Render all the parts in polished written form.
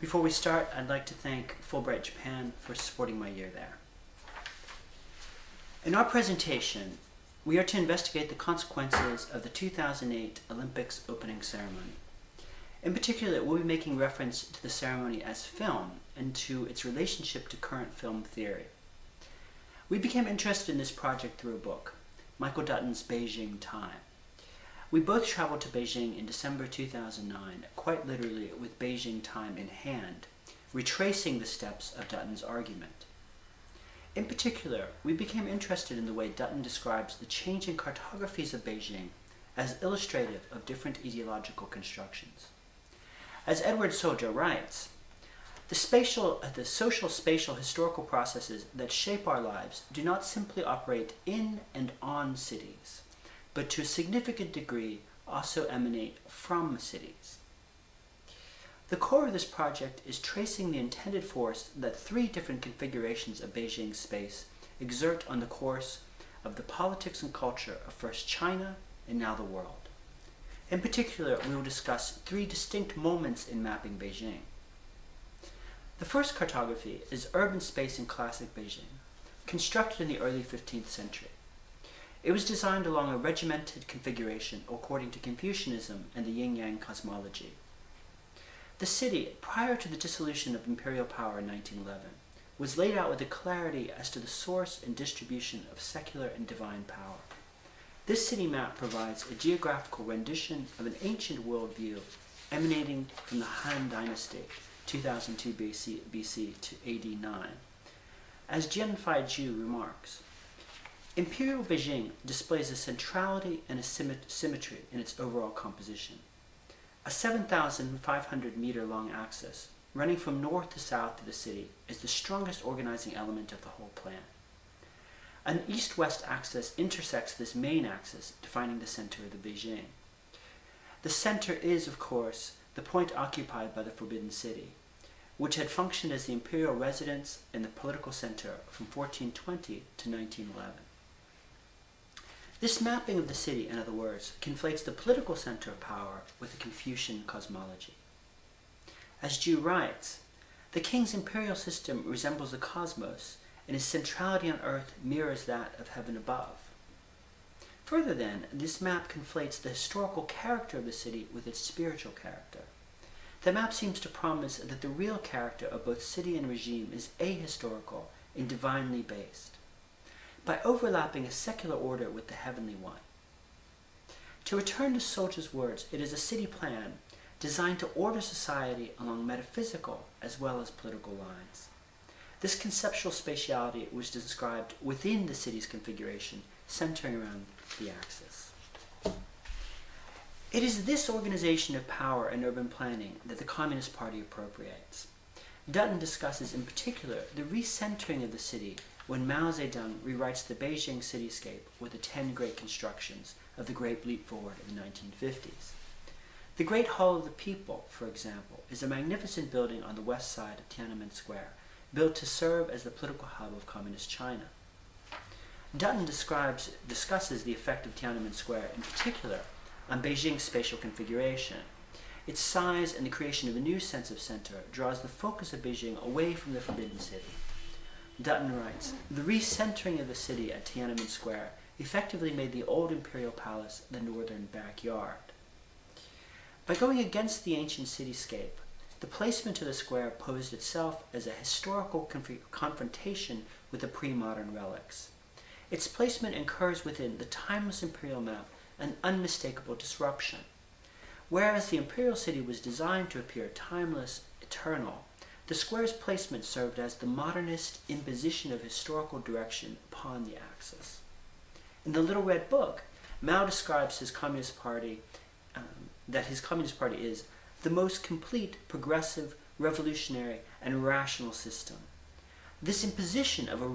Before we start, I'd like to thank Fulbright Japan for supporting my year there. In our presentation, we are to investigate the consequences of the 2008 Olympics opening ceremony. In particular, we'll be making reference to the ceremony as film and to its relationship to current film theory. We became interested in this project through a book, Michael Dutton's Beijing Time. We both traveled to Beijing in December 2009, quite literally with Beijing Time in hand, retracing the steps of Dutton's argument. In particular, we became interested in the way Dutton describes the changing cartographies of Beijing as illustrative of different ideological constructions. As Edward Soja writes, the social spatial historical processes that shape our lives do not simply operate in and on cities, but to a significant degree also emanate from cities. The core of this project is tracing the intended force that three different configurations of Beijing space exert on the course of the politics and culture of first China and now the world. In particular, we will discuss three distinct moments in mapping Beijing. The first cartography is urban space in classic Beijing, constructed in the early 15th century. It was designed along a regimented configuration according to Confucianism and the yin-yang cosmology. The city, prior to the dissolution of imperial power in 1911, was laid out with a clarity as to the source and distribution of secular and divine power. This city map provides a geographical rendition of an ancient worldview emanating from the Han Dynasty, 2002 BC to AD 9. As Jian Feiju remarks, Imperial Beijing displays a centrality and a symmetry in its overall composition. A 7,500 meter long axis running from north to south of the city is the strongest organizing element of the whole plan. An east-west axis intersects this main axis, defining the center of the Beijing. The center is, of course, the point occupied by the Forbidden City, which had functioned as the imperial residence and the political center from 1420 to 1911. This mapping of the city, in other words, conflates the political center of power with the Confucian cosmology. As Zhu writes, the king's imperial system resembles the cosmos, and his centrality on earth mirrors that of heaven above. Further then, this map conflates the historical character of the city with its spiritual character. The map seems to promise that the real character of both city and regime is ahistorical and divinely based, by overlapping a secular order with the heavenly one. To return to Soja's words, it is a city plan designed to order society along metaphysical as well as political lines. This conceptual spatiality was described within the city's configuration, centering around the axis. It is this organization of power and urban planning that the Communist Party appropriates. Dutton discusses in particular the recentering of the city when Mao Zedong rewrites the Beijing cityscape with the 10 great constructions of the Great Leap Forward of the 1950s. The Great Hall of the People, for example, is a magnificent building on the west side of Tiananmen Square, built to serve as the political hub of Communist China. Dutton discusses the effect of Tiananmen Square in particular on Beijing's spatial configuration. Its size and the creation of a new sense of center draws the focus of Beijing away from the Forbidden City. Dutton writes, the recentering of the city at Tiananmen Square effectively made the old imperial palace the northern backyard. By going against the ancient cityscape, the placement of the square posed itself as a historical confrontation with the pre-modern relics. Its placement incurs within the timeless imperial map an unmistakable disruption. Whereas the imperial city was designed to appear timeless, eternal, the square's placement served as the modernist imposition of historical direction upon the axis. In the Little Red Book, Mao describes his Communist Party is the most complete, progressive, revolutionary, and rational system. This imposition of a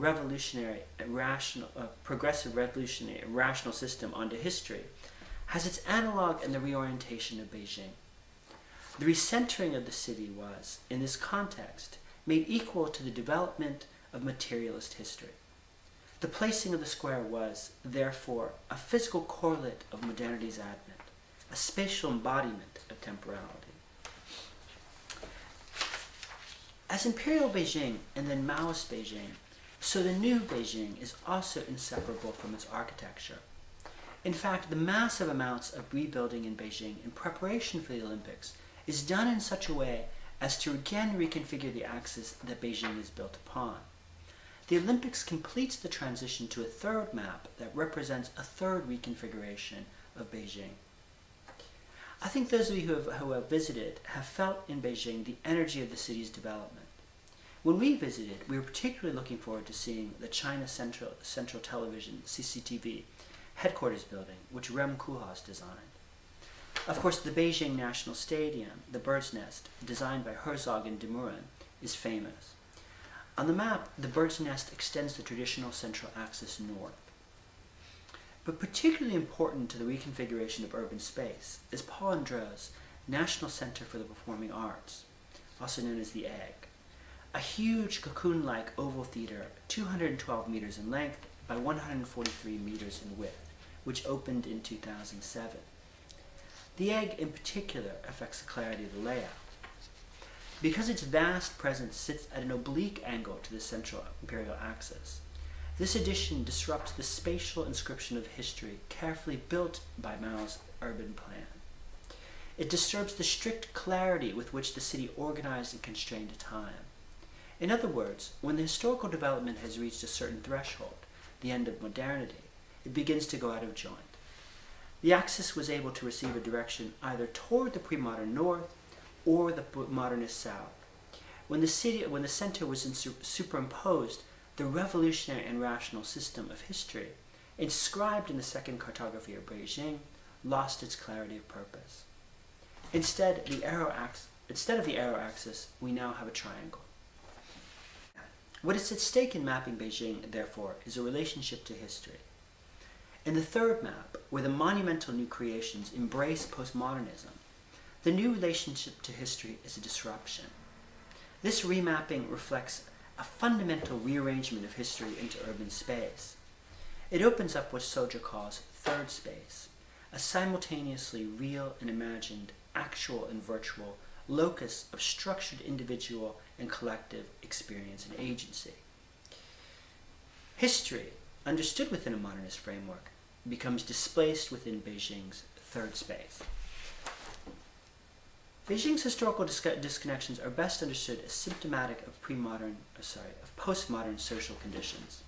progressive, revolutionary, and rational system onto history has its analog in the reorientation of Beijing. The recentering of the city was, in this context, made equal to the development of materialist history. The placing of the square was, therefore, a physical correlate of modernity's advent, a spatial embodiment of temporality. As Imperial Beijing and then Maoist Beijing, so the new Beijing is also inseparable from its architecture. In fact, the massive amounts of rebuilding in Beijing in preparation for the Olympics is done in such a way as to again reconfigure the axis that Beijing is built upon. The Olympics completes the transition to a third map that represents a third reconfiguration of Beijing. I think those of you who have visited have felt in Beijing the energy of the city's development. When we visited, we were particularly looking forward to seeing the China Central Television, CCTV, headquarters building, which Rem Koolhaas designed. Of course, the Beijing National Stadium, the Bird's Nest, designed by Herzog and de Meuron, is famous. On the map, the Bird's Nest extends the traditional central axis north. But particularly important to the reconfiguration of urban space is Paul Andreau's National Center for the Performing Arts, also known as the Egg, a huge cocoon-like oval theater 212 meters in length by 143 meters in width, which opened in 2007. The Egg in particular affects the clarity of the layout. Because its vast presence sits at an oblique angle to the central imperial axis, this addition disrupts the spatial inscription of history carefully built by Mao's urban plan. It disturbs the strict clarity with which the city organized and constrained time. In other words, when the historical development has reached a certain threshold, the end of modernity, it begins to go out of joint. The axis was able to receive a direction either toward the pre-modern north or the modernist south. When the center was superimposed, the revolutionary and rational system of history, inscribed in the second cartography of Beijing, lost its clarity of purpose. Instead of the arrow axis, we now have a triangle. What is at stake in mapping Beijing, therefore, is a relationship to history. In the third map, where the monumental new creations embrace postmodernism, the new relationship to history is a disruption. This remapping reflects a fundamental rearrangement of history into urban space. It opens up what Soja calls third space, a simultaneously real and imagined, actual and virtual locus of structured individual and collective experience and agency. History, understood within a modernist framework, becomes displaced within Beijing's third space. Beijing's historical disconnections are best understood as symptomatic of postmodern social conditions.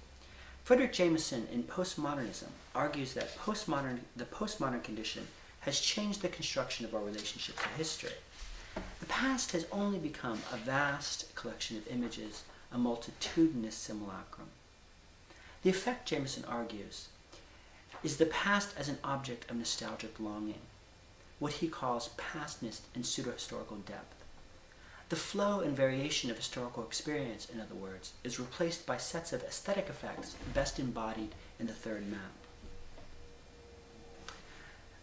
Frederick Jameson in Postmodernism argues that the postmodern condition has changed the construction of our relationship to history. The past has only become a vast collection of images, a multitudinous simulacrum. The effect, Jameson argues, is the past as an object of nostalgic longing, what he calls pastness and pseudo-historical depth. The flow and variation of historical experience, in other words, is replaced by sets of aesthetic effects best embodied in the third map.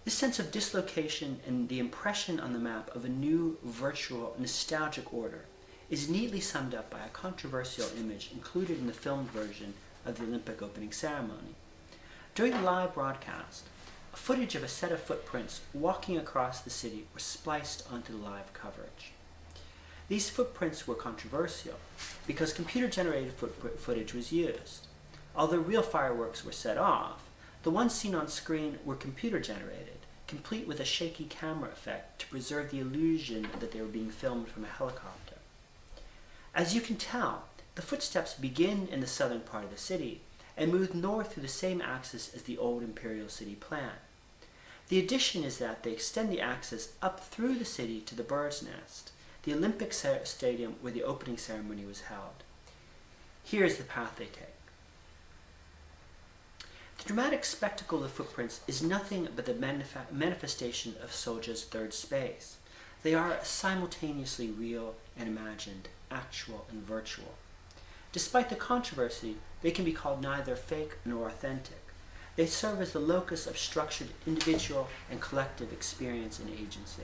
This sense of dislocation and the impression on the map of a new, virtual, nostalgic order is neatly summed up by a controversial image included in the filmed version of the Olympic opening ceremony. During the live broadcast, footage of a set of footprints walking across the city were spliced onto the live coverage. These footprints were controversial because computer-generated footage was used. Although real fireworks were set off, the ones seen on screen were computer-generated, complete with a shaky camera effect to preserve the illusion that they were being filmed from a helicopter. As you can tell, the footsteps begin in the southern part of the city and move north through the same axis as the old imperial city plan. The addition is that they extend the axis up through the city to the Bird's Nest, the Olympic Stadium where the opening ceremony was held. Here is the path they take. The dramatic spectacle of the footprints is nothing but the manifestation of Soja's third space. They are simultaneously real and imagined, actual and virtual. Despite the controversy, they can be called neither fake nor authentic. They serve as the locus of structured individual and collective experience and agency,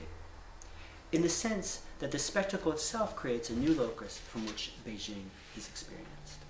in the sense that the spectacle itself creates a new locus from which Beijing is experienced.